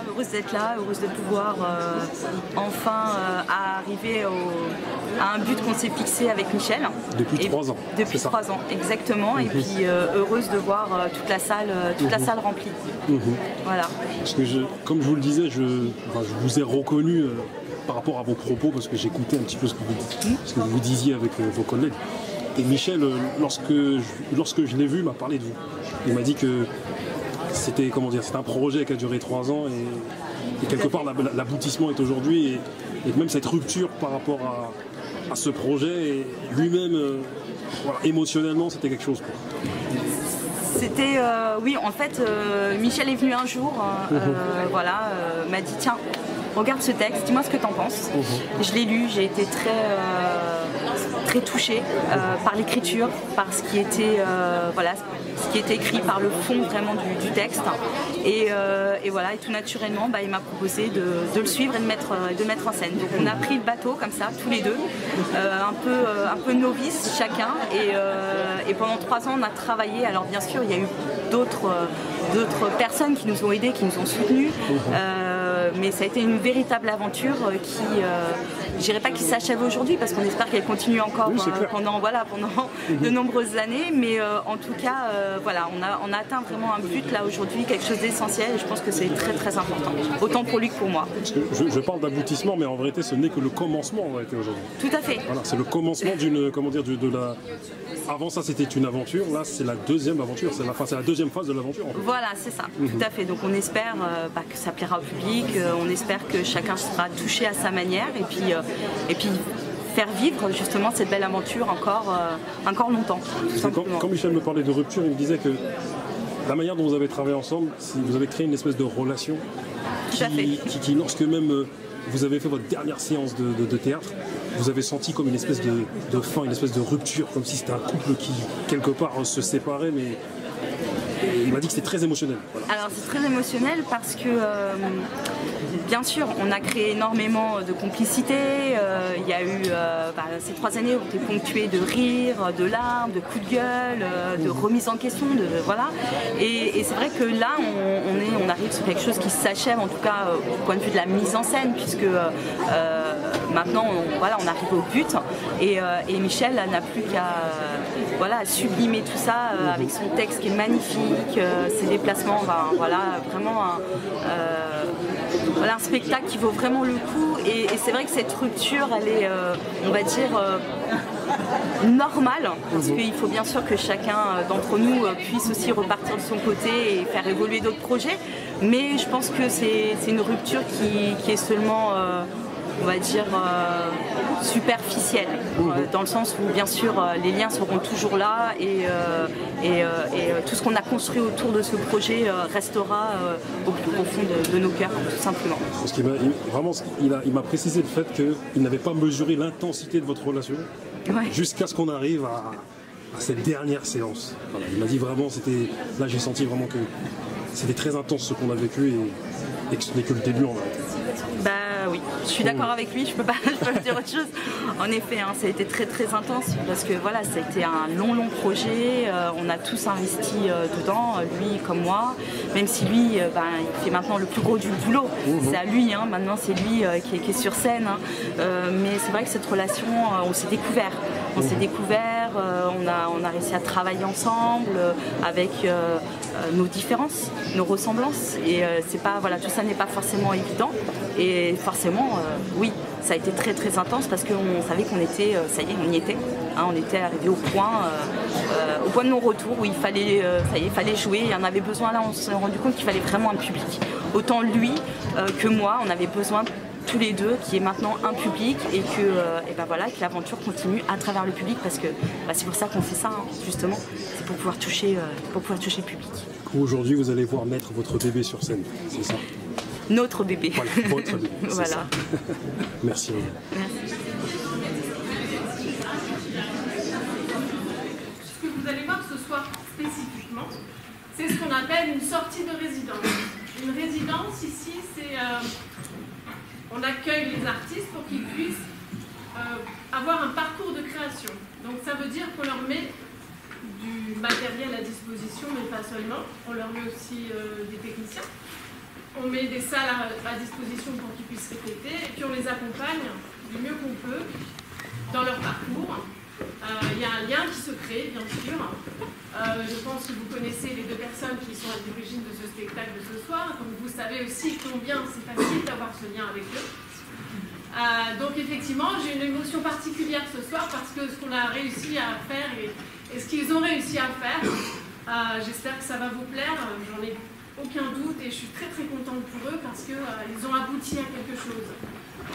Heureuse d'être là, heureuse de pouvoir enfin arriver à un but qu'on s'est fixé avec Michel. Depuis 3 ans. Depuis 3 ans, exactement. Et puis heureuse de voir toute la salle remplie. Voilà. Parce que comme je vous le disais, je vous ai reconnu par rapport à vos propos, parce que j'écoutais un petit peu ce que vous disiez avec vos collègues. Et Michel, lorsque je l'ai vu, m'a parlé de vous. Il m'a dit que c'était un projet qui a duré 3 ans et quelque part l'aboutissement est aujourd'hui et même cette rupture par rapport à ce projet et lui-même voilà, émotionnellement c'était quelque chose quoi. C'était oui en fait Michel est venu un jour voilà m'a dit tiens regarde ce texte, dis-moi ce que t'en penses. Je l'ai lu, j'ai été très touchée par l'écriture, par ce qui était voilà, ce qui était écrit, par le fond vraiment du texte. Et voilà, et tout naturellement, il m'a proposé de le suivre et de mettre en scène. Donc on a pris le bateau comme ça, tous les deux, un peu novices chacun. Et pendant 3 ans, on a travaillé. Alors bien sûr, il y a eu d'autres personnes qui nous ont aidés, qui nous ont soutenus. Mais ça a été une véritable aventure qui, je dirais pas qui s'achève aujourd'hui parce qu'on espère qu'elle continue encore pendant de nombreuses années. Mais en tout cas, voilà, on a atteint vraiment un but là aujourd'hui, quelque chose d'essentiel. Et je pense que c'est très important, autant pour lui que pour moi. Je parle d'aboutissement, mais en vérité, ce n'est que le commencement en réalité aujourd'hui. Tout à fait. Voilà, c'est le commencement Avant ça, c'était une aventure. Là, c'est la deuxième aventure. C'est la deuxième phase de l'aventure. En fait. Voilà, c'est ça. Tout à fait. Donc, on espère que ça plaira au public. On espère que chacun sera touché à sa manière. Et puis faire vivre justement cette belle aventure encore longtemps. Quand Michel me parlait de rupture, il me disait que la manière dont vous avez travaillé ensemble, vous avez créé une espèce de relation qui lorsque même vous avez fait votre dernière séance de théâtre, vous avez senti comme une espèce de fin, une espèce de rupture, comme si c'était un couple qui, quelque part, se séparait, mais il m'a dit que c'était très émotionnel. Voilà. Alors c'est très émotionnel parce que, bien sûr, on a créé énormément de complicité. Il y a eu, ces 3 années ont été ponctuées de rires, de larmes, de coups de gueule, de remise en question, voilà. Et c'est vrai que là, on arrive sur quelque chose qui s'achève, en tout cas au point de vue de la mise en scène, puisque maintenant, on arrive au but. Et Michel n'a plus qu'à sublimer tout ça avec son texte qui est magnifique, ses déplacements, vraiment un spectacle qui vaut vraiment le coup. Et c'est vrai que cette rupture, elle est, on va dire, normale, parce qu'il faut bien sûr que chacun d'entre nous puisse aussi repartir de son côté et faire évoluer d'autres projets. Mais je pense que c'est une rupture qui est seulement on va dire, superficielle, dans le sens où bien sûr les liens seront toujours là et tout ce qu'on a construit autour de ce projet restera au plus profond de nos cœurs, tout simplement. Parce qu'il m'a précisé le fait qu'il n'avait pas mesuré l'intensité de votre relation jusqu'à ce qu'on arrive à cette dernière séance. Voilà, il m'a dit vraiment, là j'ai senti vraiment que c'était très intense ce qu'on a vécu et que ce n'est que le début en fait. Bah oui, je suis d'accord avec lui, je peux pas dire autre chose. En effet, hein, ça a été très très intense parce que voilà, ça a été un long projet, on a tous investi dedans, lui comme moi, même si lui, il fait maintenant le plus gros du boulot, c'est à lui, hein, maintenant c'est lui qui est sur scène, hein. Mais c'est vrai que cette relation, on s'est découvert. On s'est découvert, on a réussi à travailler ensemble avec nos différences, nos ressemblances. Et c'est pas, voilà, tout ça n'est pas forcément évident. Et forcément, oui, ça a été très très intense parce qu'on savait qu'on était, ça y est, on y était. Hein, on était arrivé au point de non-retour où il fallait, il fallait jouer. Il y en avait besoin là, on s'est rendu compte qu'il fallait vraiment un public. Autant lui que moi, on avait besoin tous les deux, qui est maintenant un public et que l'aventure continue à travers le public parce que c'est pour ça qu'on fait ça, hein, justement, c'est pour pouvoir toucher le public. Aujourd'hui, vous allez voir mettre votre bébé sur scène, c'est ça? Notre bébé. Voilà, votre bébé. Voilà. Ça. Merci. Merci. Ce que vous allez voir ce soir spécifiquement, c'est ce qu'on appelle une sortie de résidence. Une résidence ici, c'est on accueille les artistes pour qu'ils puissent avoir un parcours de création. Donc ça veut dire qu'on leur met du matériel à disposition, mais pas seulement. On leur met aussi des techniciens. On met des salles à disposition pour qu'ils puissent répéter. Et puis on les accompagne du mieux qu'on peut dans leur parcours. Il y a un lien qui se crée, bien sûr. Je pense que vous connaissez les deux personnes qui sont à l'origine de ce spectacle de ce soir. Donc vous savez aussi combien c'est facile d'avoir ce lien avec eux. Donc effectivement, j'ai une émotion particulière ce soir parce que ce qu'on a réussi à faire et ce qu'ils ont réussi à faire, j'espère que ça va vous plaire. J'en ai aucun doute et je suis très très contente pour eux parce qu'ils ont abouti à quelque chose.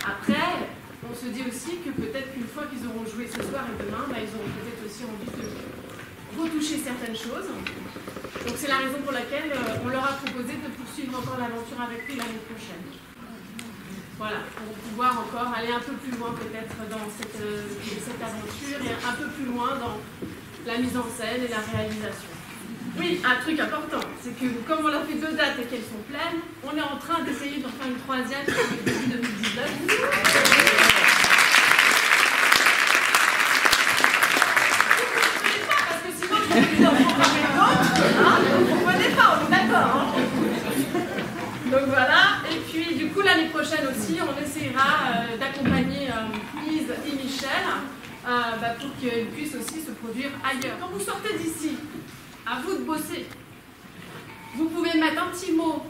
Après, on se dit aussi que peut-être qu'une fois qu'ils auront joué ce soir et demain, ils auront peut-être aussi envie de retoucher certaines choses. Donc c'est la raison pour laquelle on leur a proposé de poursuivre encore l'aventure avec eux l'année prochaine. Voilà, pour pouvoir encore aller un peu plus loin peut-être dans cette aventure et un peu plus loin dans la mise en scène et la réalisation. Oui, un truc important, c'est que comme on a fait 2 dates et qu'elles sont pleines, on est en train d'essayer d'en faire une 3e début 2019. Parce que sinon, je vais en programmer d'autres. Vous ne comprenez pas, on est d'accord. Hein. Donc voilà, et puis du coup l'année prochaine aussi, on essaiera d'accompagner Lise et Michel pour qu'ils puissent aussi se produire ailleurs. Quand vous sortez d'ici, à vous de bosser. Vous pouvez mettre un petit mot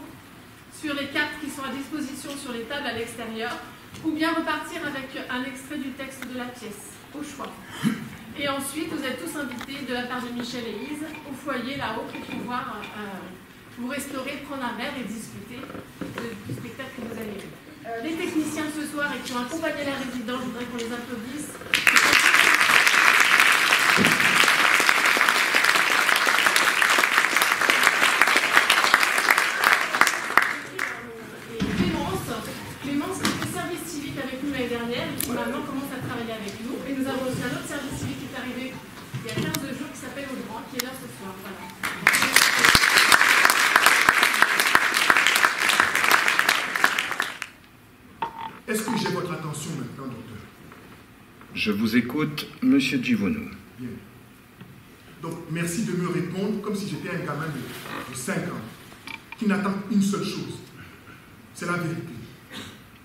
sur les cartes qui sont à disposition sur les tables à l'extérieur, ou bien repartir avec un extrait du texte de la pièce, au choix. Et ensuite, vous êtes tous invités de la part de Michel et Lise au foyer là-haut pour pouvoir vous restaurer, prendre un verre et discuter du spectacle que vous avez vu. Les techniciens ce soir et qui ont accompagné la résidence, je voudrais qu'on les applaudisse. Clémence qui fait service civique avec nous l'année dernière et qui maintenant commence à travailler avec nous. Et nous avons aussi un autre service civique qui est arrivé il y a 15 jours qui s'appelle Audran, qui est là ce soir. Voilà. Est-ce que j'ai votre attention maintenant, docteur? Je vous écoute, monsieur Givonu. Bien. Donc, merci de me répondre comme si j'étais un gamin de 5 ans qui n'attend une seule chose. C'est la vérité.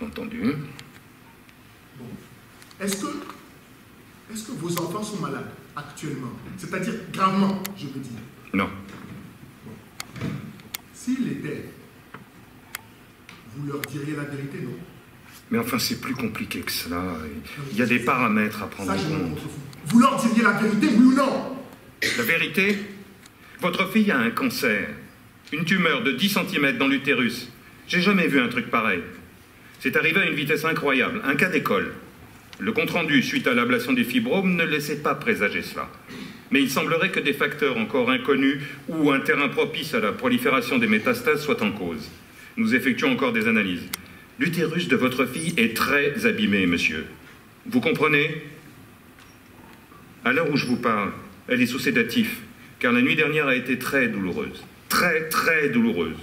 Entendu. Bon. Est-ce que vos enfants sont malades actuellement? C'est-à-dire gravement, je veux dire. Non. Bon. S'ils l'étaient, vous leur diriez la vérité, non? Mais enfin, c'est plus compliqué que cela. Il y a des paramètres à prendre en compte. Vous leur diriez la vérité, oui ou non? La vérité? Votre fille a un cancer. Une tumeur de 10 cm dans l'utérus. J'ai jamais vu un truc pareil. C'est arrivé à une vitesse incroyable, un cas d'école. Le compte-rendu suite à l'ablation des fibromes ne laissait pas présager cela. Mais il semblerait que des facteurs encore inconnus ou un terrain propice à la prolifération des métastases soient en cause. Nous effectuons encore des analyses. L'utérus de votre fille est très abîmé, monsieur. Vous comprenez? À l'heure où je vous parle, elle est sous sédatif, car la nuit dernière a été très douloureuse. Très, très douloureuse.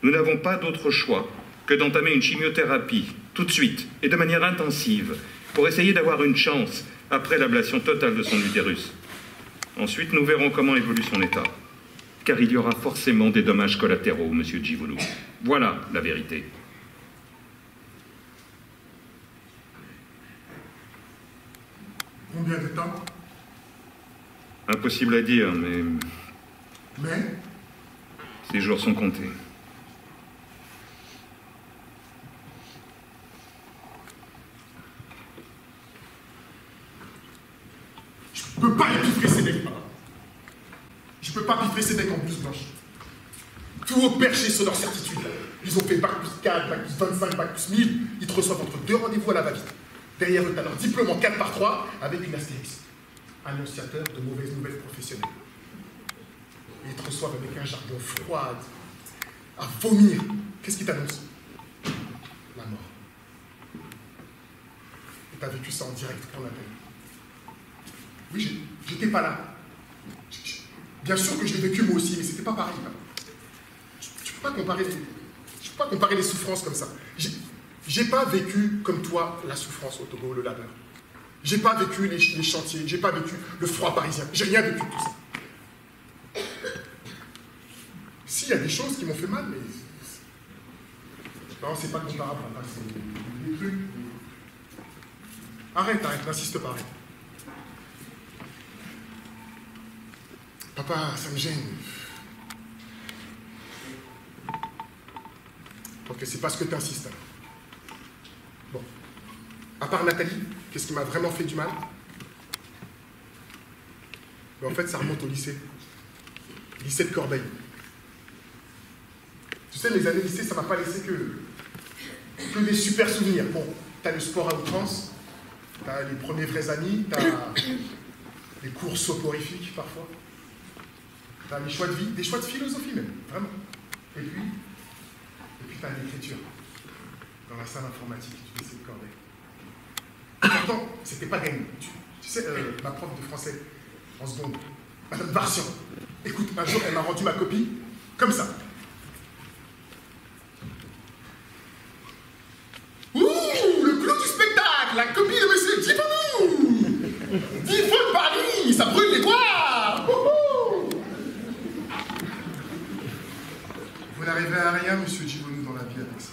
Nous n'avons pas d'autre choix que d'entamer une chimiothérapie, tout de suite, et de manière intensive, pour essayer d'avoir une chance après l'ablation totale de son utérus. Ensuite, nous verrons comment évolue son état. Car il y aura forcément des dommages collatéraux, monsieur Djivoulou. Voilà la vérité. Combien de temps? Impossible à dire, mais Mais ces jours sont comptés. je peux pas piffrer ces mecs, papa. Je peux pas piffrer ces mecs en blouse blanche. Tout haut perché sur leur certitude. Ils ont fait bac plus 4, bac plus 25, bac plus 1000. Ils te reçoivent entre 2 rendez-vous à la va-vite. Derrière eux, t'as leur diplôme en 4x3 avec une astérix. Annonciateur de mauvaises nouvelles professionnelles. Et ils te reçoivent avec un jargon froid, à vomir. Qu'est-ce qu'ils t'annoncent? La mort. Et t'as vécu ça en direct quand on l'appelle. Oui, j'étais pas là. Bien sûr que je l'ai vécu moi aussi, mais c'était pas pareil. Tu peux pas comparer les souffrances comme ça. J'ai pas vécu comme toi la souffrance au Togo, le labeur. J'ai pas vécu les chantiers, j'ai pas vécu le froid parisien. J'ai rien vécu de tout ça. Si, il y a des choses qui m'ont fait mal, mais... Non, c'est pas comparable, papa, c'est des trucs... Arrête, n'insiste pas, arrête. Papa, ça me gêne. Ok, c'est parce que tu insistes. Bon. À part Nathalie, qu'est-ce qui m'a vraiment fait du mal? Mais en fait, ça remonte au lycée. Lycée de Corbeil. Tu sais, mes années lycée, ça m'a pas laissé que des super souvenirs. Bon, t'as le sport à outrance, t'as les premiers vrais amis, t'as les cours soporifiques parfois. T'as les choix de vie, des choix de philosophie même, vraiment. Et puis t'as l'écriture, dans la salle informatique du lycée de Corbeil. Pourtant, c'était pas gagné. Tu sais, ma prof de français, en seconde, Madame Varsian, écoute, un jour, elle m'a rendu ma copie, comme ça. Ouh, le clou du spectacle, la copie de Monsieur Djivoulou. 10 fois de Paris, ça brûle les doigts. Vous n'arrivez à rien, Monsieur Djivoulou, dans la vie avec ça.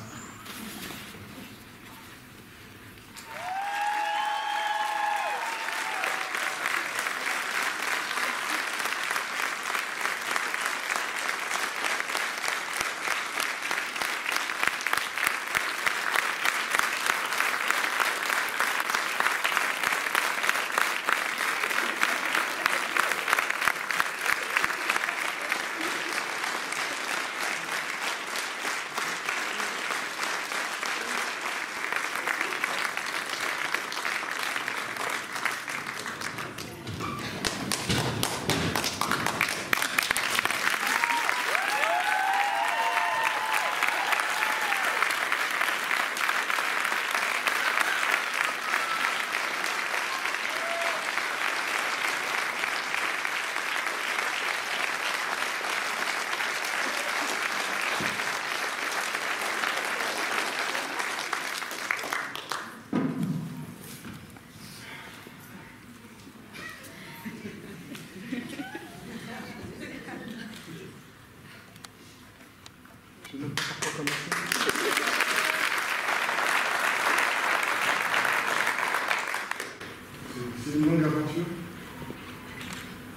C'est une longue aventure.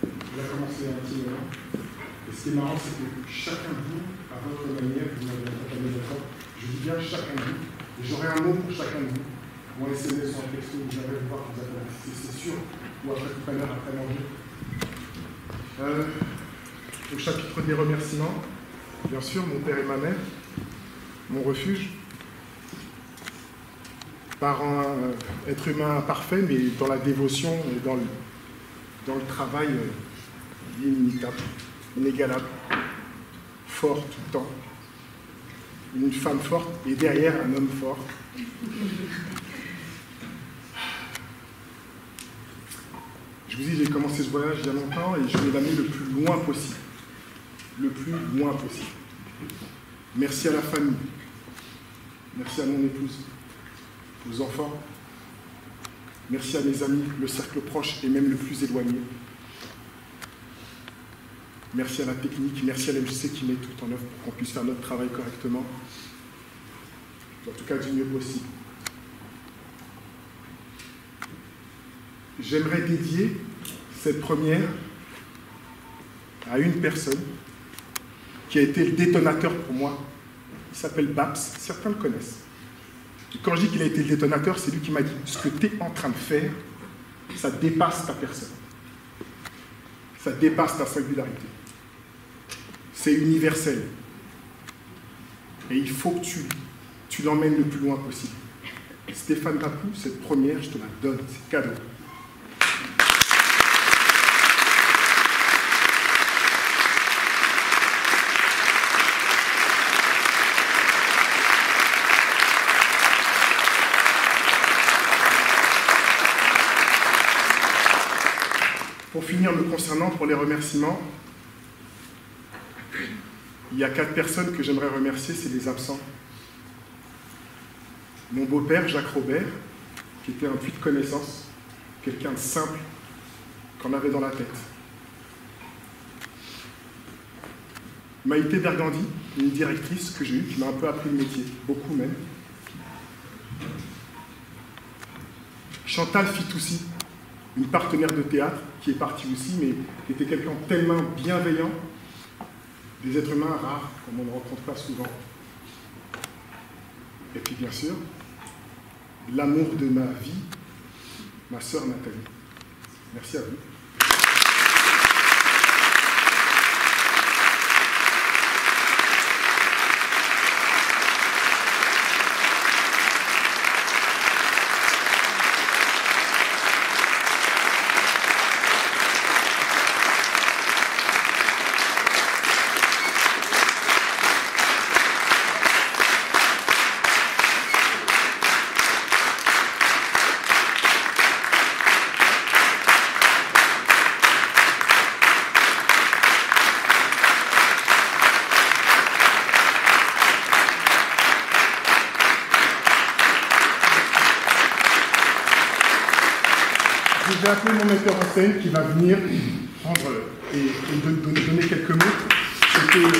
Elle a commencé un petit moment. Et ce qui est marrant, c'est que chacun de vous, à votre manière, vous m'avez accompagné d'accord. Je dis bien chacun de vous. Et j'aurai un mot pour chacun de vous. Mon SMS ou un texto, vous allez voir que vous avez c'est sûr. Ou après tout à l'heure, après manger. Au chapitre des remerciements, bien sûr, mon père et ma mère, mon refuge. par un être humain parfait, mais dans la dévotion et dans le travail inimitable, inégalable, fort tout le temps. Une femme forte et derrière un homme fort. Je vous dis, j'ai commencé ce voyage il y a longtemps et je vais l'amener le plus loin possible. Le plus loin possible. Merci à la famille. Merci à mon épouse, aux enfants. Merci à mes amis, le cercle proche et même le plus éloigné. Merci à la technique, merci à l'MJC qui met tout en œuvre pour qu'on puisse faire notre travail correctement. En tout cas, du mieux possible. J'aimerais dédier cette première à une personne qui a été le détonateur pour moi. Il s'appelle Babs, certains le connaissent. Et quand je dis qu'il a été le détonateur, c'est lui qui m'a dit « Ce que tu es en train de faire, ça dépasse ta personne. Ça dépasse ta singularité. C'est universel. Et il faut que tu l'emmènes le plus loin possible. » Stéphane Papou, cette première, je te la donne, c'est cadeau. Pour finir, me concernant, pour les remerciements, il y a 4 personnes que j'aimerais remercier, c'est les absents. Mon beau-père, Jacques Robert, qui était un puits de connaissance, quelqu'un de simple, qu'on avait dans la tête. Maïté Bergandi, une directrice que j'ai eue, qui m'a un peu appris le métier, beaucoup même. Chantal Fitoussi, une partenaire de théâtre, qui est partie aussi, mais qui était quelqu'un tellement bienveillant, des êtres humains rares, comme on ne rencontre pas souvent. Et puis bien sûr, l'amour de ma vie, ma sœur Nathalie. Merci à vous. J'ai appelé mon metteur en scène qui va venir prendre et donner quelques mots. C'était Yves.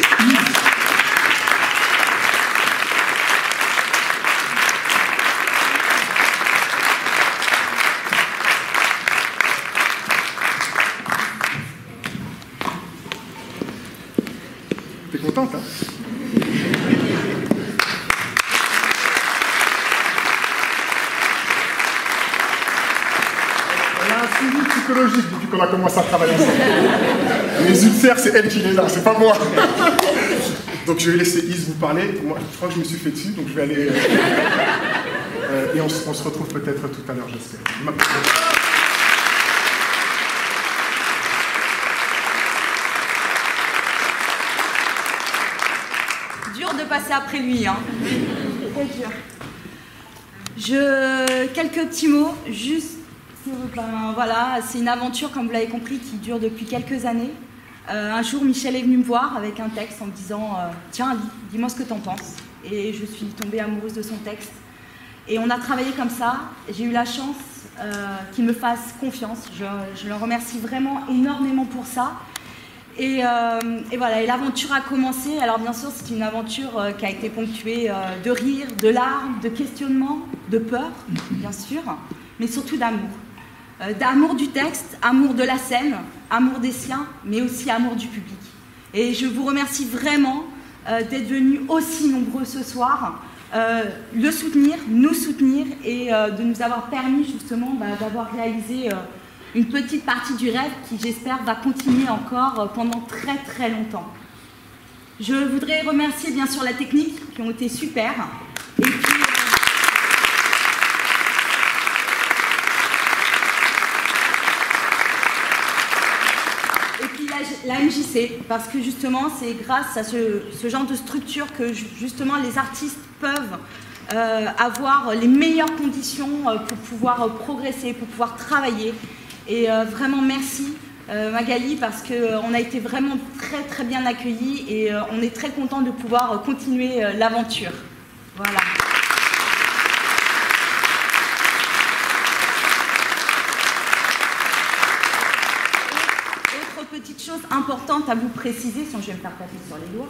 T'es contente, hein? Psychologique depuis qu'on a commencé à travailler ensemble. Les ulcères, c'est elle qui les a, c'est pas moi. Donc je vais laisser Is vous parler. Moi, je crois que je me suis fait dessus, donc je vais aller... et on se retrouve peut-être tout à l'heure, j'espère. Dur de passer après lui, hein. Très dur. Quelques petits mots, juste... Ben, voilà, c'est une aventure, comme vous l'avez compris, qui dure depuis quelques années. Un jour, Michel est venu me voir avec un texte en me disant « Tiens, Ali, dis-moi ce que t'en penses. » Et je suis tombée amoureuse de son texte. Et on a travaillé comme ça. J'ai eu la chance qu'il me fasse confiance. Je le remercie vraiment énormément pour ça. Et voilà, et l'aventure a commencé. Alors bien sûr, c'est une aventure qui a été ponctuée de rires, de larmes, de questionnements, de peur, bien sûr, mais surtout d'amour. D'amour du texte, amour de la scène, amour des siens, mais aussi amour du public. Et je vous remercie vraiment d'être venus aussi nombreux ce soir, le soutenir, nous soutenir et de nous avoir permis justement d'avoir réalisé une petite partie du rêve qui, j'espère, va continuer encore pendant très très longtemps. Je voudrais remercier bien sûr la technique qui ont été super. Et puis, succès, parce que justement, c'est grâce à ce genre de structure que justement les artistes peuvent avoir les meilleures conditions pour pouvoir progresser, pour pouvoir travailler. Et vraiment merci Magali, parce qu'on a été vraiment très bien accueillis et on est très content de pouvoir continuer l'aventure. Voilà. Petite chose importante à vous préciser, sinon je vais me faire taper sur les doigts.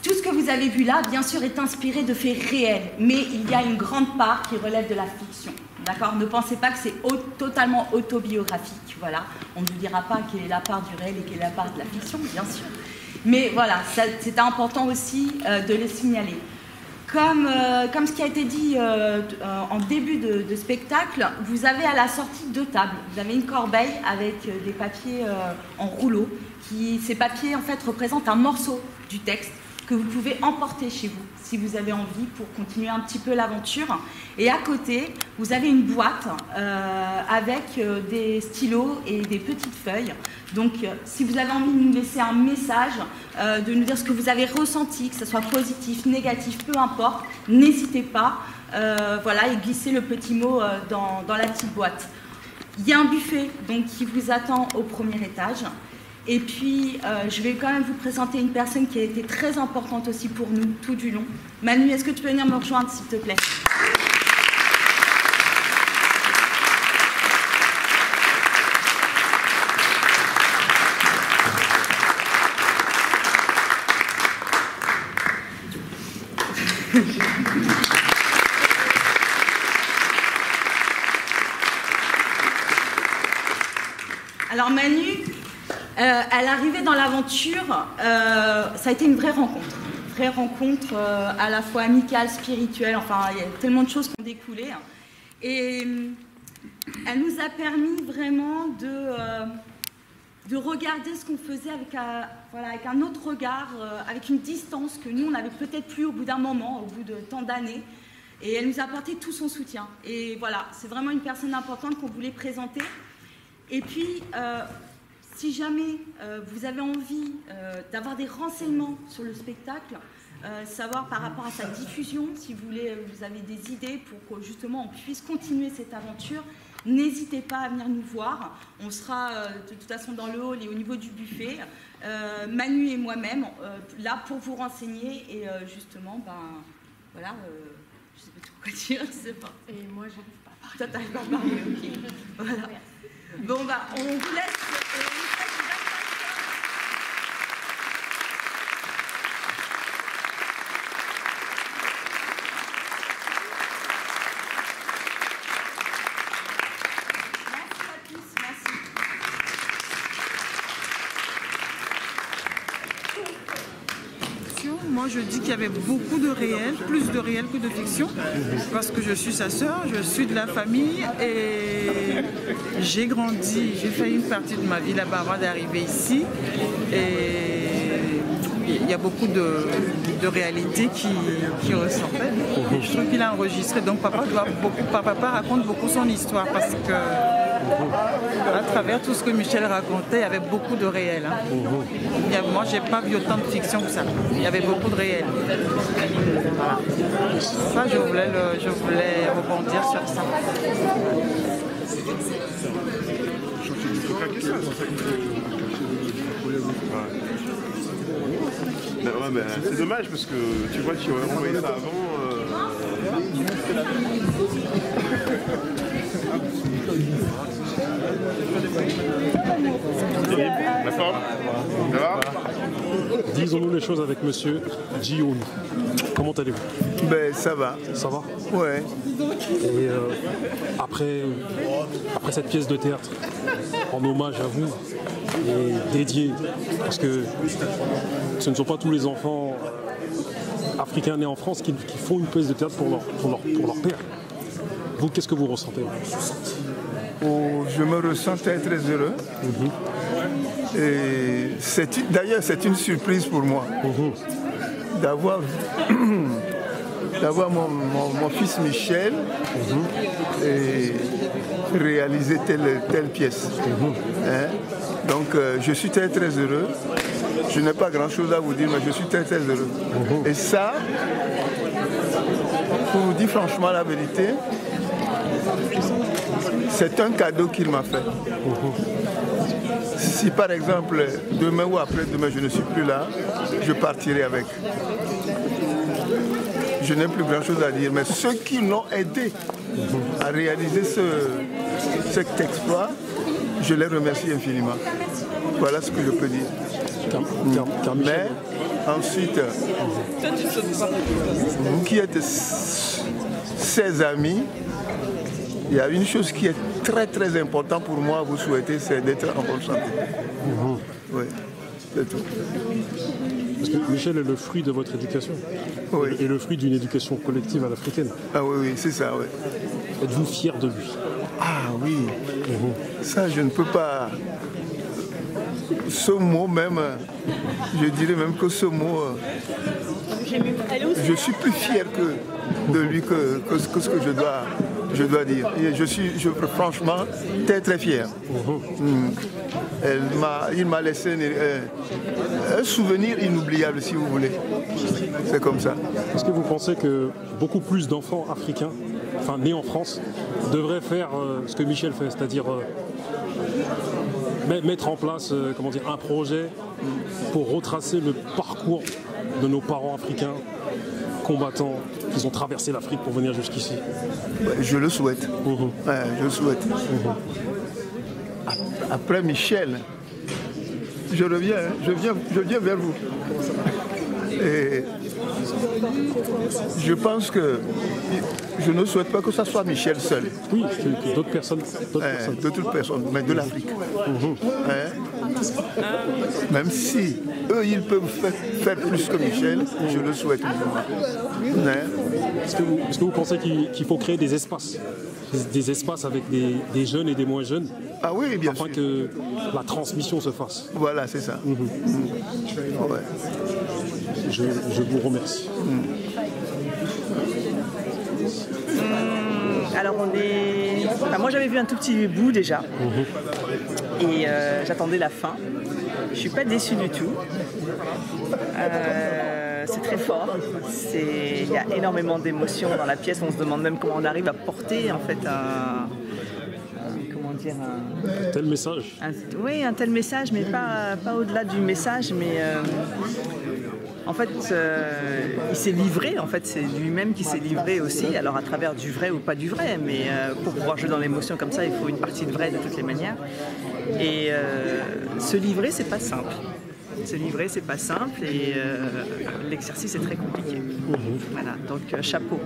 Tout ce que vous avez vu là, bien sûr, est inspiré de faits réels, mais il y a une grande part qui relève de la fiction. D'accord ? Ne pensez pas que c'est totalement autobiographique. Voilà. On ne vous dira pas quelle est la part du réel et quelle est la part de la fiction, bien sûr. Mais voilà, c'est important aussi de le signaler. Comme ce qui a été dit en début de spectacle, vous avez à la sortie 2 tables. Vous avez une corbeille avec des papiers en rouleau. Ces papiers, en fait, représentent un morceau du texte que vous pouvez emporter chez vous, si vous avez envie, pour continuer un petit peu l'aventure. Et à côté, vous avez une boîte avec des stylos et des petites feuilles. Donc, si vous avez envie de nous laisser un message, de nous dire ce que vous avez ressenti, que ce soit positif, négatif, peu importe, n'hésitez pas, voilà, et glissez le petit mot dans la petite boîte. Il y a un buffet donc, qui vous attend au premier étage. Et puis, je vais quand même vous présenter une personne qui a été très importante aussi pour nous tout du long. Manu, est-ce que tu peux venir me rejoindre, s'il te plaît ? Alors Manu, elle arrivait dans l'aventure, ça a été une vraie rencontre à la fois amicale, spirituelle, enfin il y a tellement de choses qui ont découlé. Et elle nous a permis vraiment de regarder ce qu'on faisait avec un autre regard, avec une distance que nous on n'avait peut-être plus au bout d'un moment, au bout de tant d'années. Et elle nous a apporté tout son soutien. Et voilà, c'est vraiment une personne importante qu'on voulait présenter. Et puis, si jamais vous avez envie d'avoir des renseignements sur le spectacle, savoir par rapport à sa diffusion, si vous voulez, vous avez des idées pour que justement on puisse continuer cette aventure, n'hésitez pas à venir nous voir. On sera de toute façon dans le hall et au niveau du buffet. Manu et moi-même, là pour vous renseigner et justement, ben voilà, je sais pas tout quoi dire, je sais pas. Et moi, j'arrive pas à parler. Toi, t'arrives pas à parler, ok. Voilà. Bon, bah, on vous laisse. Moi, je dis qu'il y avait beaucoup de réel, plus de réel que de fiction, parce que je suis sa sœur, je suis de la famille et j'ai grandi, j'ai fait une partie de ma vie là-bas avant d'arriver ici. Et il y a beaucoup de réalité qui ressortait. Je trouve qu'il a enregistré, donc papa raconte beaucoup son histoire parce que à travers tout ce que Michel racontait, il y avait beaucoup de réel. Hein. Moi, je n'ai pas vu autant de fiction que ça. Il y avait beaucoup de réel. Voilà. Ça, je voulais rebondir sur ça. C'est dommage parce que tu vois, tu aurais envoyé ça avant. La forme, ça va? Disons-nous les choses avec monsieur Djihoun. Comment allez-vous? Ben ça va. Ça va? Ouais. Et après cette pièce de théâtre, en hommage à vous, et dédiée, parce que ce ne sont pas tous les enfants africains nés en France qui font une pièce de théâtre pour leur père. Vous, qu'est-ce que vous ressentez? Oh, je me ressens très très heureux. Et d'ailleurs, c'est une surprise pour moi d'avoir mon fils Michel et réaliser telle pièce. Hein? Donc je suis très très heureux. Je n'ai pas grand chose à vous dire, mais je suis très très heureux. Et ça, pour vous dire franchement la vérité, c'est un cadeau qu'il m'a fait. Si par exemple, demain ou après-demain, je ne suis plus là, je partirai avec. Je n'ai plus grand chose à dire, mais ceux qui l'ont aidé à réaliser cet exploit, je les remercie infiniment. Voilà ce que je peux dire. Mais ensuite, vous qui êtes ses amis, il y a une chose qui est très très importante pour moi à vous souhaiter, c'est d'être en bonne santé. Oui, c'est tout. Parce que Michel est le fruit de votre éducation. Oui. Et le fruit d'une éducation collective à l'africaine. Ah oui, oui, c'est ça, oui. Êtes-vous fier de lui? Ah oui, ça je ne peux pas... Ce mot même, je dirais même que ce mot, je suis plus fier de lui que ce que je dois dire. Et je suis franchement très très fier. Il m'a laissé un souvenir inoubliable, si vous voulez. C'est comme ça. Est-ce que vous pensez que beaucoup plus d'enfants africains, enfin nés en France, devraient faire ce que Michel fait, c'est-à-dire mettre en place un projet pour retracer le parcours de nos parents africains combattants qui ont traversé l'Afrique pour venir jusqu'ici? Je le souhaite. Ouais, je le souhaite. Après Michel, je reviens, je viens vers vous. Et je pense que je ne souhaite pas que ce soit Michel seul. Oui, d'autres personnes. D'autres personnes, mais de l'Afrique. Même si eux, ils peuvent faire plus que Michel, je le souhaite. Est-ce que vous pensez qu'il faut créer des espaces? Des espaces avec des jeunes et des moins jeunes? Ah oui, bien sûr. Afin que la transmission se fasse. Voilà, c'est ça. Ouais. Je vous remercie. Alors moi j'avais vu un tout petit bout déjà. Et j'attendais la fin. Je suis pas déçue du tout. C'est très fort. Il y a énormément d'émotions dans la pièce. On se demande même comment on arrive à porter en fait un tel message. Oui, un tel message, mais pas au-delà du message, mais en fait, il s'est livré, en fait, c'est lui-même qui s'est livré aussi, alors à travers du vrai ou pas du vrai, mais pour pouvoir jouer dans l'émotion comme ça, il faut une partie de vrai de toutes les manières. Et se livrer, c'est pas simple. Se livrer, c'est pas simple et l'exercice est très compliqué. Voilà, donc chapeau.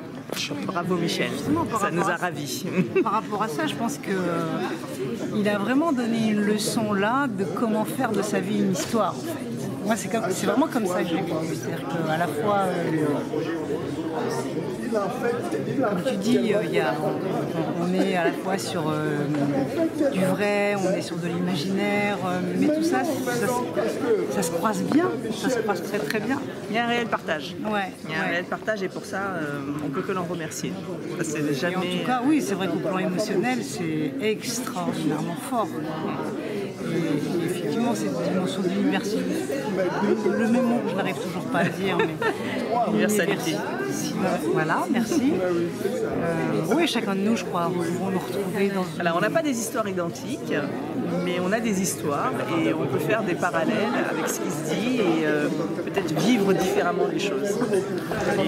Bravo Michel, ça nous a ravis. Par rapport à ça, je pense qu'il a vraiment donné une leçon là de comment faire de sa vie une histoire. En fait. Moi, c'est vraiment comme ça que j'ai vu. C'est-à-dire qu'à la fois, comme tu dis, on est à la fois sur du vrai, on est sur de l'imaginaire, mais tout ça, ça se croise bien, ça se croise très très bien. Il y a un réel partage. Ouais, il y a un réel partage et pour ça, on peut que l'en remercier. C'est jamais... Et en tout cas, oui, c'est vrai qu'au plan émotionnel, c'est extraordinairement fort. Et effectivement, cette dimension d'universalité, le même mot que je n'arrive toujours pas à dire, mais universalité. Voilà, merci. Oui, chacun de nous, je crois, pouvons nous retrouver dans... Alors, on n'a pas des histoires identiques, mais on a des histoires et on peut faire des parallèles avec ce qui se dit et peut-être vivre différemment les choses.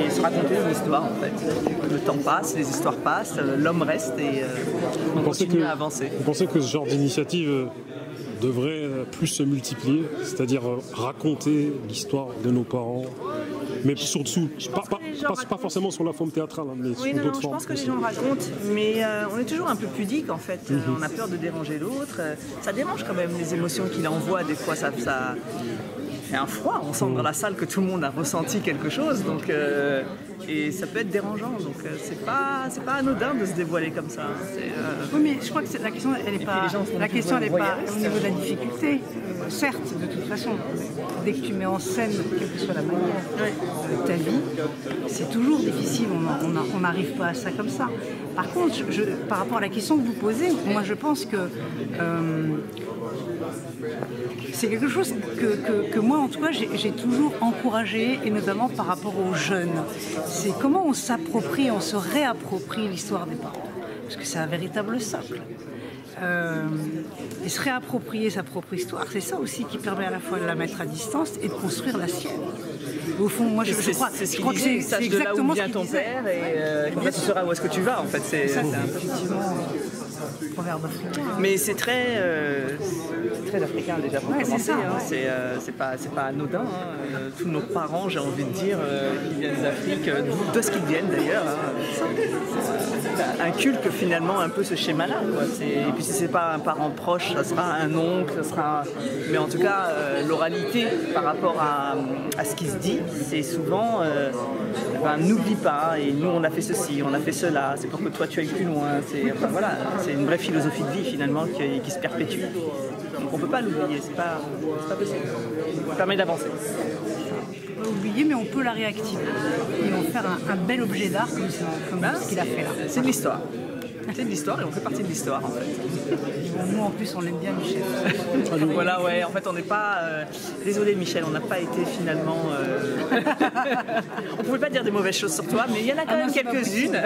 Et se raconter une histoire, en fait. Le temps passe, les histoires passent, l'homme reste et on continue à avancer. Vous pensez que ce genre d'initiative devrait plus se multiplier, c'est-à-dire raconter l'histoire de nos parents, mais surtout, pas forcément sur la forme théâtrale, mais sur d'autres formes. Je pense que les gens racontent, mais on est toujours un peu pudique en fait. On a peur de déranger l'autre. Ça dérange quand même les émotions qu'il envoie. Des fois, ça fait un froid. On sent dans la salle que tout le monde a ressenti quelque chose. Donc, et ça peut être dérangeant. Donc c'est pas anodin de se dévoiler comme ça. Oui, mais je crois que la question, elle n'est pas, au niveau de la difficulté. Certes, de toute façon, dès que tu mets en scène, quelle que soit la manière de ta vie, c'est toujours difficile. On n'arrive pas à ça comme ça. Par contre, par rapport à la question que vous posez, moi je pense que c'est quelque chose que moi, en tout cas, j'ai toujours encouragé, et notamment par rapport aux jeunes. C'est comment on s'approprie, on se réapproprie l'histoire des parents. Parce que c'est un véritable socle. Et se réapproprier sa propre histoire, c'est ça aussi qui permet à la fois de la mettre à distance et de construire la sienne. Au fond, moi je crois que c'est exactement ce qu'il ton père et comme ça tu sauras où est-ce que tu vas en fait. Ça c'est un peu effectivement proverbe africain. Mais c'est très africain déjà pour commencer. C'est pas anodin. Tous nos parents, j'ai envie de dire, qui viennent d'Afrique, de ce qu'ils viennent d'ailleurs. Inculque finalement un peu ce schéma-là. Et puis si c'est pas un parent proche, ça sera un oncle, mais en tout cas l'oralité par rapport à ce qui se dit, c'est souvent n'oublie pas, et nous on a fait ceci, on a fait cela, c'est pour que toi tu ailles plus loin. C'est une vraie philosophie de vie finalement qui se perpétue. Donc on peut pas l'oublier, c'est pas possible. Ça permet d'avancer. On peut l'oublier, mais on peut la réactiver et en faire un bel objet d'art comme ce qu'il a fait là. C'est de l'histoire. C'est de l'histoire et on fait partie de l'histoire en fait. Nous en plus on l'aime bien Michel. Voilà, ouais, en fait on n'est pas... Désolé Michel, on n'a pas été finalement... On pouvait pas dire des mauvaises choses sur toi, mais il y en a quand même quelques-unes.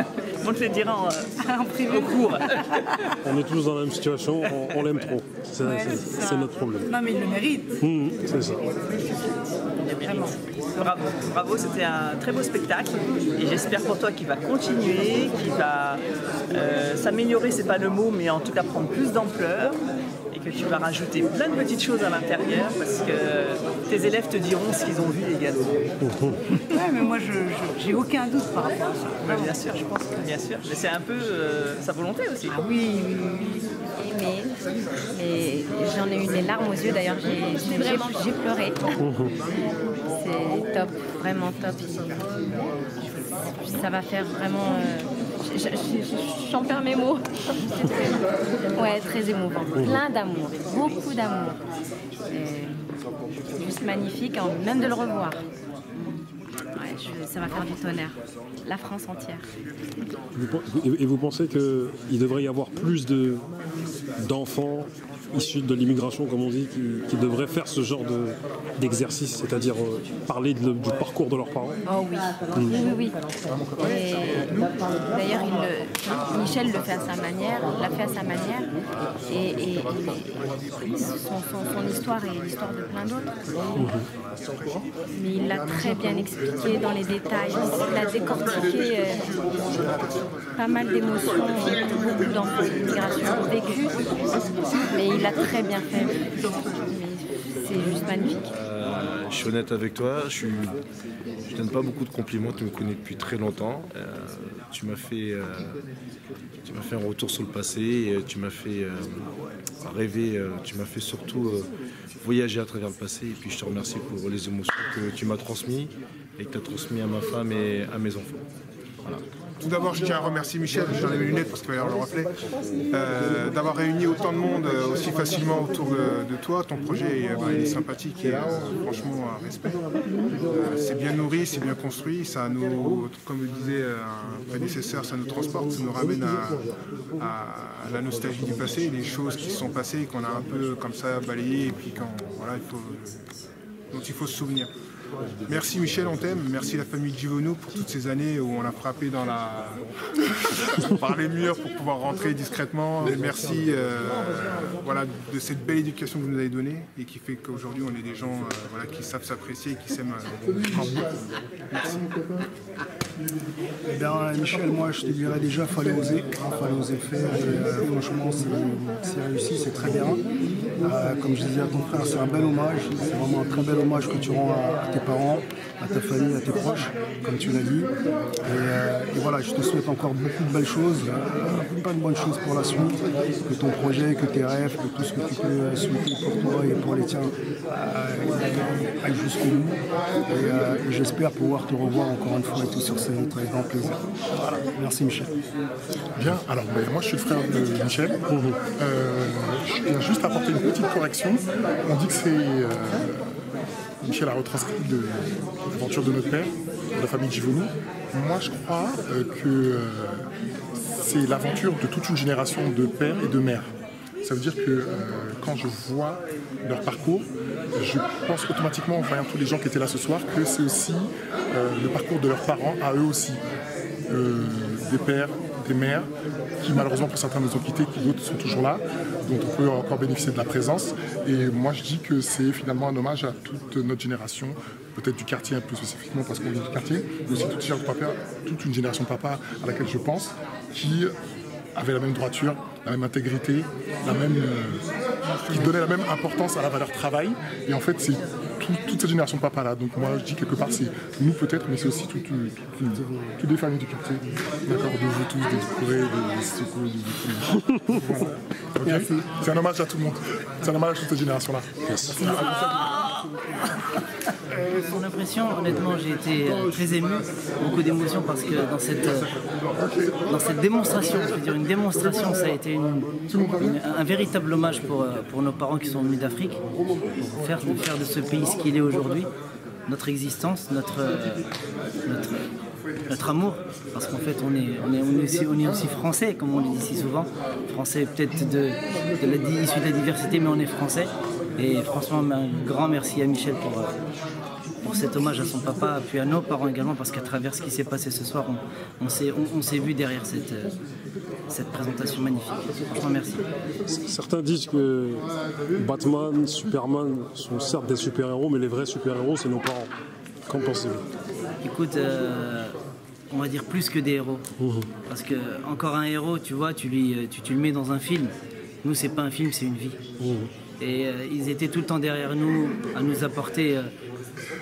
On te les dira en privé. Au cours. On est tous dans la même situation, on l'aime trop. C'est notre problème. Non mais il le mérite. C'est ça. Vraiment. Bravo, c'était un très beau spectacle et j'espère pour toi qu'il va continuer, qu'il va s'améliorer, c'est pas le mot, mais en tout cas prendre plus d'ampleur et que tu vas rajouter plein de petites choses à l'intérieur parce que tes élèves te diront ce qu'ils ont vu également. Ouais, mais moi j'ai aucun doute par rapport à ça. Ouais, bien sûr, je pense que bien sûr. Mais c'est un peu sa volonté aussi. Ah oui. Mais j'en ai eu des larmes aux yeux d'ailleurs, j'ai pleuré. C'est top, vraiment top. Ça va faire vraiment... J'en perds mes mots. Ouais, très émouvant. Plein d'amour, beaucoup d'amour. C'est juste magnifique, même de le revoir. Ouais, ça va faire du tonnerre. La France entière. Et vous pensez qu'il devrait y avoir plus d'enfants issus de l'immigration, comme on dit, qui devraient faire ce genre d'exercice, c'est-à-dire parler du parcours de leurs parents? Oh oui, oui. D'ailleurs, Michel le fait à sa manière, l'a fait à sa manière, et son histoire est l'histoire de plein d'autres. Mais il l'a très bien expliqué dans les détails, il a décortiqué pas mal d'émotions, beaucoup d'enfants d'immigration vécues, mais il l'a très bien fait. C'est juste magnifique. Je suis honnête avec toi, je donne pas beaucoup de compliments, tu me connais depuis très longtemps. Tu m'as fait un retour sur le passé, et tu m'as fait rêver, tu m'as fait surtout voyager à travers le passé, et puis je te remercie pour les émotions que tu m'as transmises et que tu as transmises à ma femme et à mes enfants. Voilà. Tout d'abord, je tiens à remercier Michel, j'ai mes lunettes parce qu'il va y avoir le reflet, d'avoir réuni autant de monde aussi facilement autour de toi. Ton projet il est sympathique et franchement, un respect. C'est bien nourri, c'est bien construit. Ça nous, comme le disait un prédécesseur, ça nous transporte, ça nous ramène à la nostalgie du passé, les choses qui se sont passées, qu'on a un peu comme ça balayées et puis dont il faut se souvenir. Merci Michel, on t'aime. Merci la famille Givaunou pour toutes ces années où on a frappé par les murs pour pouvoir rentrer discrètement. Et merci de cette belle éducation que vous nous avez donnée et qui fait qu'aujourd'hui on est des gens qui savent s'apprécier et qui s'aiment encore beaucoup. Merci. Eh bien, Michel, moi je te dirais déjà, il fallait oser le faire. Et, franchement, c'est réussi, c'est très bien. Comme je disais à ton frère, c'est un bel hommage. C'est vraiment un très bel hommage que tu rends à tes parents, à ta famille, à tes proches, comme tu l'as dit. Et voilà, je te souhaite encore beaucoup de belles choses, plein de bonnes choses pour la suite, que ton projet, que tes rêves, que tout ce que tu peux souhaiter pour toi et pour les tiens aille jusqu'au bout. Et j'espère pouvoir te revoir encore une fois et tout sur ce très grand plaisir. Voilà. Merci Michel. Bien, alors moi je suis le frère de Michel. Je viens juste apporter une petite correction. On dit que c'est... Michel a retranscrit l'aventure de notre père, de la famille Givonu. Moi je crois que c'est l'aventure de toute une génération de pères et de mères. Ça veut dire que quand je vois leur parcours, je pense automatiquement, en voyant tous les gens qui étaient là ce soir, que c'est aussi le parcours de leurs parents, à eux aussi. Des pères, des mères, qui malheureusement pour certains nous ont quittés, qui d'autres sont toujours là, dont on peut encore bénéficier de la présence. Et moi je dis que c'est finalement un hommage à toute notre génération, peut-être du quartier un peu spécifiquement parce qu'on vient du quartier, mais aussi toute une génération de papas à laquelle je pense, qui avait la même droiture, la même intégrité, qui donnait la même importance à la valeur travail. Et en fait c'est toute cette génération de papas là. Donc moi je dis quelque part c'est nous peut-être, mais c'est aussi toutes les familles du quartier. D'accord, de vous tous, des Corées, des Secours, voilà. Okay. C'est un hommage à tout le monde. C'est un hommage à toute cette génération là. Merci. Son impression, honnêtement, j'ai été très ému, beaucoup d'émotions parce que dans cette démonstration, je veux dire une démonstration, ça a été un véritable hommage pour nos parents qui sont venus d'Afrique, pour faire de ce pays ce qu'il est aujourd'hui, notre existence, notre amour, parce qu'en fait on est aussi français, comme on le dit si souvent, français peut-être issu de la diversité, mais on est français. Et franchement, un grand merci à Michel pour cet hommage à son papa, puis à nos parents également, parce qu'à travers ce qui s'est passé ce soir, on s'est vu derrière cette présentation magnifique. Franchement, merci. Certains disent que Batman, Superman sont certes des super-héros, mais les vrais super-héros, c'est nos parents. Qu'en pensez-vous? Écoute, on va dire plus que des héros. Parce que encore un héros, tu vois, tu le mets dans un film. Nous, c'est pas un film, c'est une vie. Et ils étaient tout le temps derrière nous, à nous apporter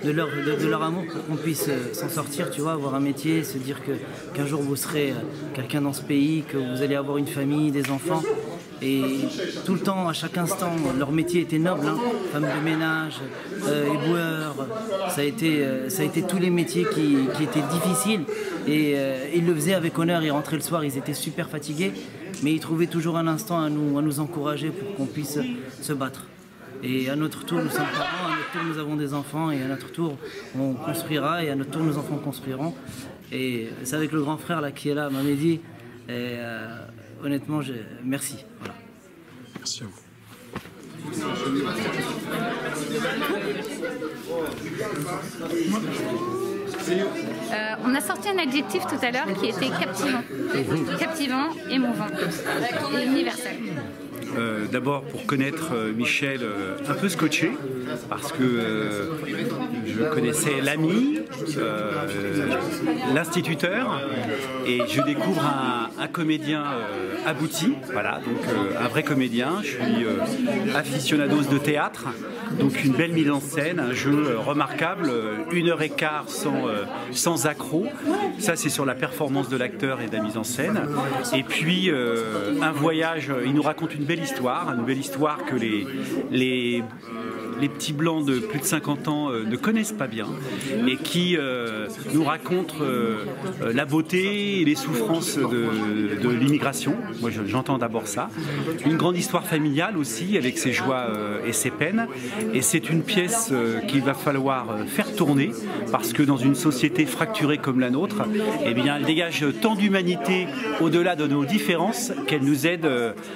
de leur amour pour qu'on puisse s'en sortir, tu vois, avoir un métier, se dire qu'un jour vous serez quelqu'un dans ce pays, que vous allez avoir une famille, des enfants. Et tout le temps, à chaque instant, leur métier était noble, hein. Femmes de ménage, éboueurs, ça a été tous les métiers qui étaient difficiles. Et ils le faisaient avec honneur, ils rentraient le soir, ils étaient super fatigués, mais ils trouvaient toujours un instant à nous encourager pour qu'on puisse se battre. Et à notre tour, nous sommes parents, à notre tour, nous avons des enfants, et à notre tour, on construira, et à notre tour, nos enfants construiront. Et c'est avec le grand frère là, qui est là, Mamedi, et honnêtement, merci. Voilà. Merci à vous. On a sorti un adjectif tout à l'heure qui était captivant. Captivant, émouvant et universel. D'abord pour connaître Michel un peu scotché, parce que je connaissais l'ami, l'instituteur, et je découvre un comédien abouti, voilà, donc un vrai comédien. Je suis aficionados de théâtre, donc une belle mise en scène, un jeu remarquable, 1h15 sans accroc. Ça c'est sur la performance de l'acteur et de la mise en scène. Et puis un voyage, il nous raconte une belle histoire que les petits blancs de plus de 50 ans ne connaissent pas bien, et qui nous raconte la beauté et les souffrances de l'immigration. Moi j'entends d'abord ça. Une grande histoire familiale aussi, avec ses joies et ses peines. Et c'est une pièce qu'il va falloir faire tourner, parce que dans une société fracturée comme la nôtre, eh bien, elle dégage tant d'humanité au-delà de nos différences qu'elle nous aide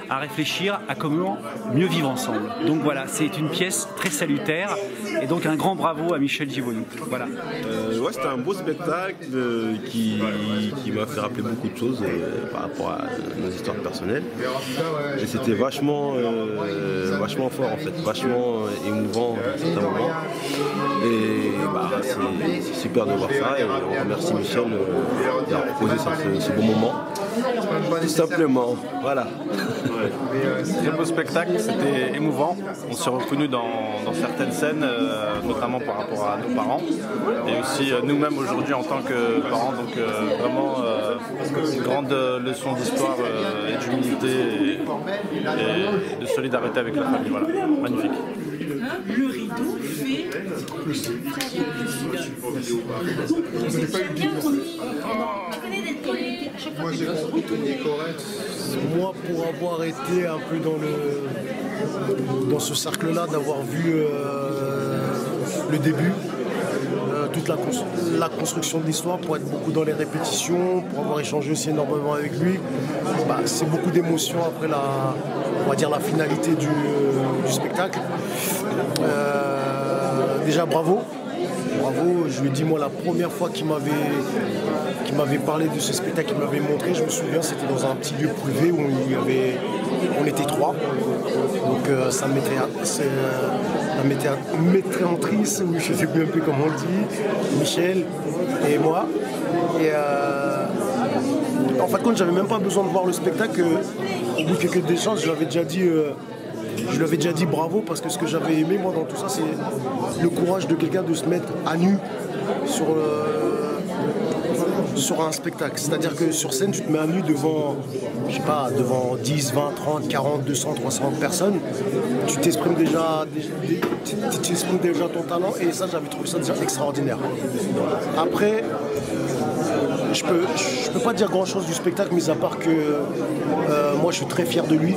à réfléchir à comment mieux vivre ensemble. Donc voilà, c'est une pièce très salutaire, et donc un grand bravo à Michel Givonu. Voilà. Ouais, c'était un beau spectacle qui m'a fait rappeler beaucoup de choses par rapport à nos histoires personnelles. Et c'était vachement fort en fait, vachement émouvant à certains moments. Et bah, c'est super de voir ça, et on remercie Michel d'avoir proposé ce beau moment. Tout simplement, voilà. Très beau spectacle, c'était émouvant. On s'est reconnu dans certaines scènes, notamment par rapport à nos parents. Et aussi nous-mêmes aujourd'hui en tant que parents. Donc vraiment une grande leçon d'histoire et d'humilité et de solidarité avec la famille. Voilà, magnifique. Le rideau fait... Moi, pour avoir été un peu dans ce cercle-là, d'avoir vu le début, toute la construction de l'histoire, pour être beaucoup dans les répétitions, pour avoir échangé aussi énormément avec lui, c'est beaucoup d'émotions après on va dire la finalité du spectacle. Déjà bravo, je lui ai dit moi la première fois qu'il m'avait parlé de ce spectacle, qu'il m'avait montré, je me souviens, c'était dans un petit lieu privé où on était 3. Donc ça me mettrait en triste, ou je ne sais plus un peu comment on dit, Michel et moi. Et en fin de compte, j'avais même pas besoin de voir le spectacle. Au bout de quelques échanges, je lui avais déjà dit bravo, parce que ce que j'avais aimé moi dans tout ça, c'est le courage de quelqu'un de se mettre à nu sur un spectacle. C'est-à-dire que sur scène, tu te mets à nu devant, je sais pas, devant 10, 20, 30, 40, 200, 300 personnes. Tu t'exprimes déjà ton talent, et ça, j'avais trouvé ça déjà extraordinaire. Après, je peux pas dire grand chose du spectacle, mis à part que moi je suis très fier de lui,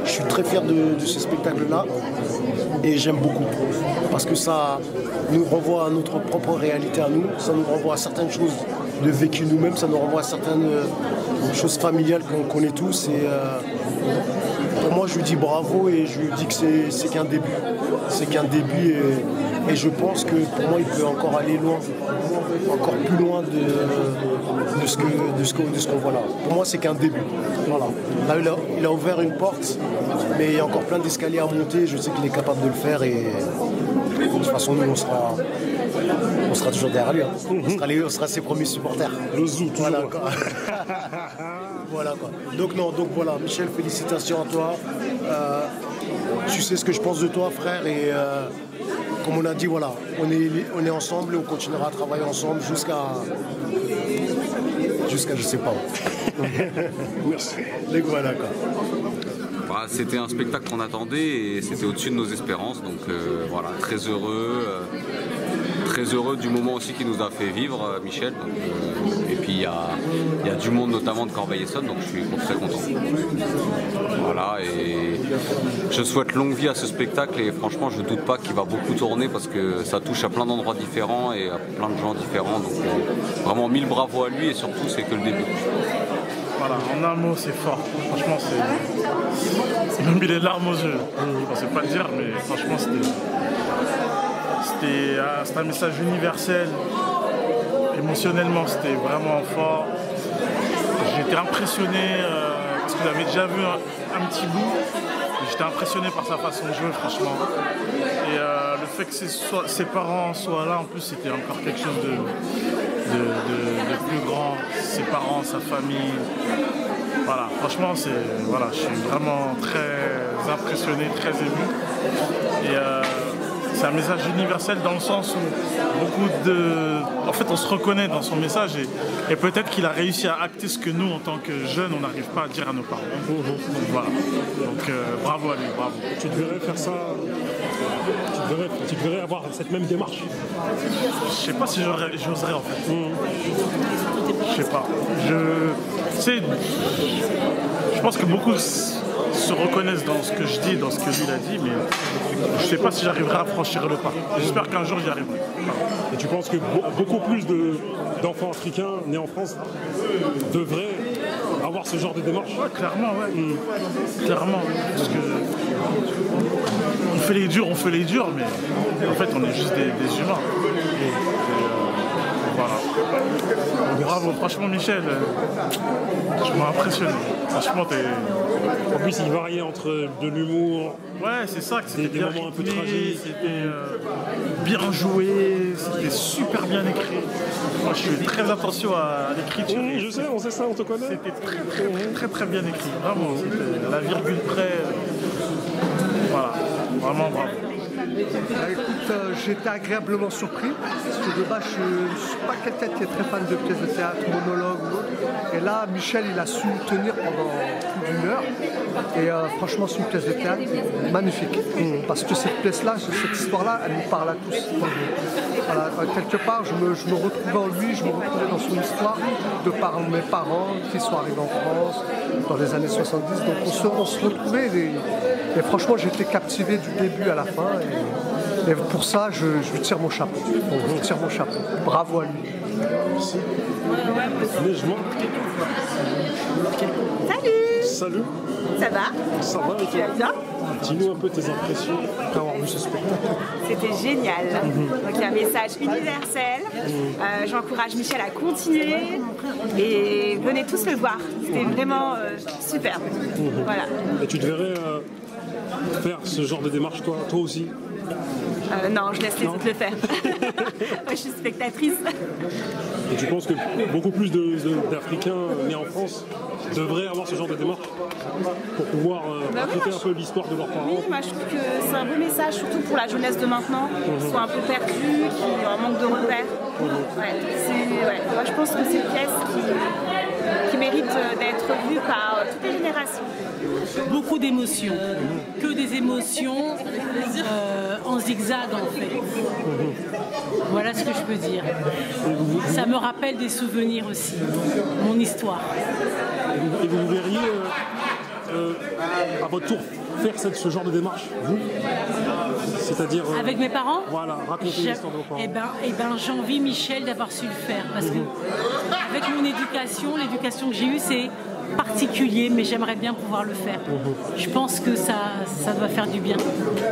je suis très fier de ce spectacle-là, et j'aime beaucoup, parce que ça nous renvoie à notre propre réalité à nous, ça nous renvoie à certaines choses de vécu nous-mêmes, ça nous renvoie à certaines choses familiales qu'on connaît tous, et pour moi je lui dis bravo, et je lui dis que c'est qu'un début, et je pense que pour moi il peut encore aller loin, encore plus loin de ce qu'on voit là. Pour moi c'est qu'un début. Voilà. Là il a ouvert une porte, mais il y a encore plein d'escaliers à monter, je sais qu'il est capable de le faire, et de toute façon nous on sera toujours derrière lui. On sera ses premiers supporters. Le zoo, toujours. Voilà, quoi. Voilà, quoi. Donc voilà, Michel, félicitations à toi. Tu sais ce que je pense de toi, frère, et comme on a dit, voilà, on est ensemble, et on continuera à travailler ensemble jusqu'à je sais pas où. Merci. Donc voilà, quoi. C'était un spectacle qu'on attendait, et c'était au-dessus de nos espérances, donc voilà, très heureux du moment aussi qu'il nous a fait vivre, Michel. Donc, et puis il y a du monde, notamment de Corbeil-Essonnes, donc je suis très content. Voilà, et je souhaite longue vie à ce spectacle, et franchement je ne doute pas qu'il va beaucoup tourner, parce que ça touche à plein d'endroits différents et à plein de gens différents. Donc vraiment 1000 bravos à lui, et surtout c'est que le début. Voilà, en un mot, c'est fort. Franchement, c'est même mis les larmes aux yeux. Je ne pensais pas le dire, mais franchement, c'était un message universel. Émotionnellement, c'était vraiment fort. J'étais impressionné, parce que j'avais déjà vu un petit bout. J'étais impressionné par sa façon de jouer, franchement. Et le fait que ses parents soient là, en plus, c'était encore quelque chose de plus grand. Ses parents, sa famille. Voilà, franchement, je suis vraiment très impressionné, très ému. Et c'est un message universel dans le sens où en fait, on se reconnaît dans son message, et peut-être qu'il a réussi à acter ce que nous, en tant que jeunes, on n'arrive pas à dire à nos parents. Donc voilà. Donc bravo à lui, bravo. Tu devrais faire ça. Tu devrais avoir cette même démarche. Je sais pas si j'oserais, en fait. Je sais pas. Je pense que beaucoup se reconnaissent dans ce que je dis, dans ce que lui il a dit, mais je sais pas si j'arriverai à franchir le pas. J'espère qu'un jour j'y arriverai. Et tu penses que beaucoup plus d'enfants africains nés en France devraient avoir ce genre de démarche? Ouais, clairement, ouais. Clairement. Parce que on fait les durs, mais en fait on est juste des humains. Voilà. Bravo, franchement Michel, tu m'as impressionné. Franchement, En plus, il variait entre de l'humour, ouais, c'est ça, que c'était des bien moments un peu rythmé, tragiques. c'était bien joué, c'était super bien écrit. Moi, je fais très attention à l'écriture. Je sais, on sait ça, on te connaît. C'était très bien écrit, vraiment. C'était la virgule près. Voilà, vraiment bravo. Écoute, j'étais agréablement surpris, parce que de base, je ne suis pas quelqu'un qui est très fan de pièces de théâtre, monologue ou autre. Et là, Michel, il a su me tenir pendant plus d'1 heure. Et franchement, c'est une pièce de théâtre magnifique. Parce que cette pièce-là, cette histoire-là, elle nous parle à tous. Voilà, quelque part, je me retrouvais en lui, je me retrouvais dans son histoire, de par mes parents qui sont arrivés en France dans les années 70. Donc on se retrouvait et franchement, j'étais captivé du début à la fin. Et pour ça, je lui tire mon chapeau. Je lui tire mon chapeau. Bravo à lui. Merci. Salut. Salut. Ça va? Ça va et Tu vas bien? Dis-nous un peu tes impressions après avoir vu ce spectacle. C'était génial. Donc il y a un message universel. J'encourage Michel à continuer et venez tous le voir. C'était vraiment superbe. Voilà. Et tu devrais faire ce genre de démarche toi aussi? Non, je laisse les autres le faire. Moi, je suis spectatrice. Et tu penses que beaucoup plus d'Africains nés en France devraient avoir ce genre de démarche pour pouvoir raconter un peu l'histoire de leurs parents? Oui, moi je trouve que c'est un beau message, surtout pour la jeunesse de maintenant, qui sont un peu perdus, qui ont un manque de repères. Moi je pense que c'est une pièce qui mérite d'être vue par toutes les générations. Beaucoup d'émotions, que des émotions en zigzag en fait. Voilà ce que je peux dire. Ça me rappelle des souvenirs aussi, mon histoire. Et vous verriez à votre tour faire ce genre de démarche, vous? C'est-à-dire... Avec mes parents? Voilà, raconter l'histoire de vos parents. Eh ben, j'envie Michel d'avoir su le faire, parce que avec mon éducation, l'éducation que j'ai eue, c'est particulier, mais j'aimerais bien pouvoir le faire. Je pense que ça doit faire du bien.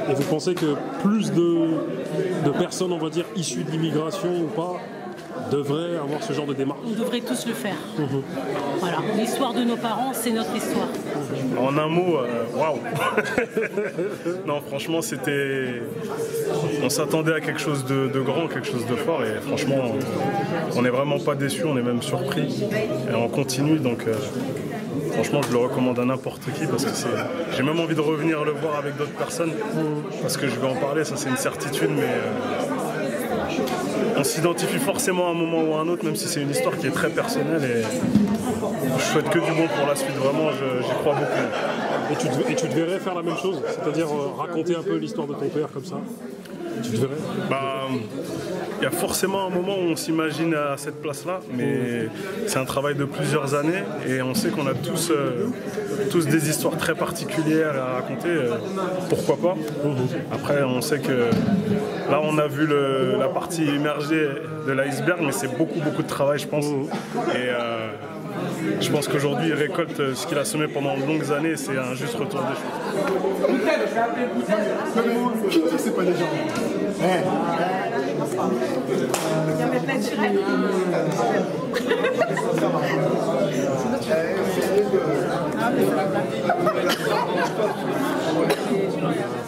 Et vous pensez que plus de personnes, on va dire, issues de l'immigration ou pas, devraient avoir ce genre de démarche? On devrait tous le faire. Voilà, l'histoire de nos parents, c'est notre histoire. En un mot, waouh. Non, franchement, c'était... On s'attendait à quelque chose de grand, quelque chose de fort, et franchement, on n'est vraiment pas déçus, on est même surpris. Et on continue, donc... Franchement, je le recommande à n'importe qui parce que j'ai même envie de revenir le voir avec d'autres personnes parce que je vais en parler, ça c'est une certitude, mais on s'identifie forcément à un moment ou à un autre, même si c'est une histoire qui est très personnelle et je souhaite que du bon pour la suite, vraiment, j'y crois beaucoup. Et tu te verrais faire la même chose, c'est-à-dire raconter un peu l'histoire de ton père comme ça? Tu te verrais? Il y a forcément un moment où on s'imagine à cette place-là, mais c'est un travail de plusieurs années et on sait qu'on a tous des histoires très particulières à raconter. Pourquoi pas? Après, on sait que là, on a vu la partie immergée de l'iceberg, mais c'est beaucoup de travail, je pense. Et je pense qu'aujourd'hui, il récolte ce qu'il a semé pendant de longues années et c'est un juste retour des choses. C'est pas des gens.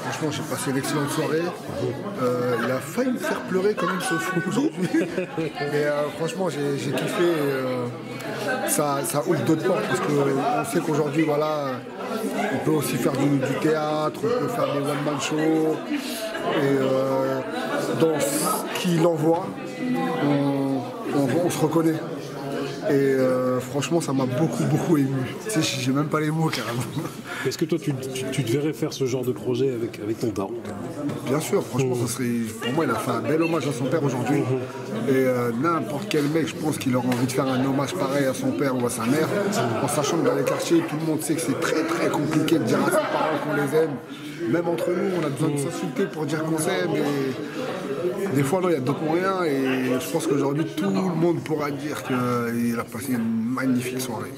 Franchement, j'ai passé une excellente soirée. Il a failli me faire pleurer quand même ce fou aujourd'hui. Mais franchement, j'ai kiffé. Ça ouvre d'autres portes parce qu'on sait qu'aujourd'hui, voilà, on peut aussi faire du théâtre, on peut faire des one-man shows. Et dans ce qu'il envoie, on se reconnaît. Et franchement, ça m'a beaucoup ému. Tu sais, j'ai même pas les mots carrément. Est-ce que toi, tu te verrais faire ce genre de projet avec ton daron? Bien sûr, franchement, ça serait, pour moi, il a fait un bel hommage à son père aujourd'hui. Et n'importe quel mec, je pense qu'il aura envie de faire un hommage pareil à son père ou à sa mère, en sachant que dans les quartiers, tout le monde sait que c'est très compliqué de dire à ses parents qu'on les aime. Même entre nous, on a besoin de s'insulter pour dire qu'on s'aime. Et des fois, non, il y a d'autres moyens. Et je pense qu'aujourd'hui, tout le monde pourra dire qu'il a passé une magnifique soirée.